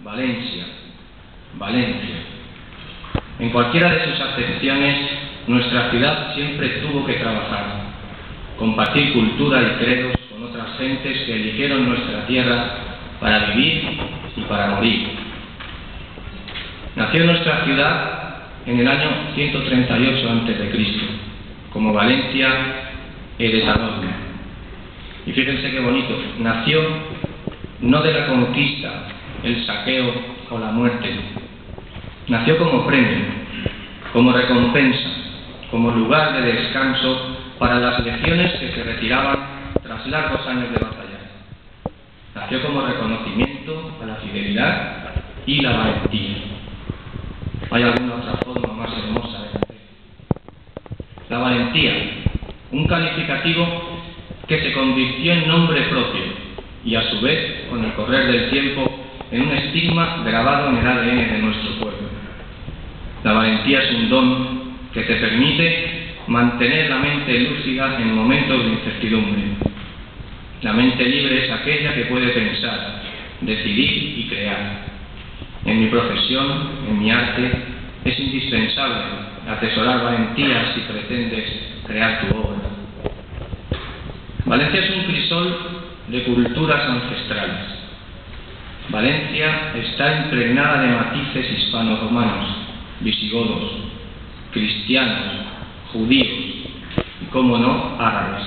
Valencia, Valencia. En cualquiera de sus acepciones, nuestra ciudad siempre tuvo que trabajar, compartir cultura y credos con otras gentes que eligieron nuestra tierra para vivir y para morir. Nació nuestra ciudad en el año 138 a.C., como Valencia Heretadorna. Y fíjense qué bonito, nació no de la conquista, el saqueo o la muerte. Nació como premio, como recompensa, como lugar de descanso para las legiones que se retiraban tras largos años de batalla. Nació como reconocimiento a la fidelidad y la valentía. ¿Hay alguna otra forma más hermosa de nacer? La valentía, un calificativo que se convirtió en nombre propio y a su vez, con el correr del tiempo, en un estigma grabado en el ADN de nuestro pueblo. La valentía es un don que te permite mantener la mente lúcida en momentos de incertidumbre. La mente libre es aquella que puede pensar, decidir y crear. En mi profesión, en mi arte, es indispensable atesorar valentía si pretendes crear tu obra. Valencia es un crisol de culturas ancestrales. Valencia está impregnada de matices hispano-romanos, visigodos, cristianos, judíos y, como no, árabes.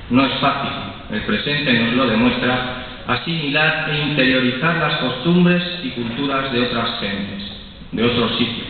No es fácil, el presente nos lo demuestra, asimilar e interiorizar las costumbres y culturas de otras gentes, de otros sitios.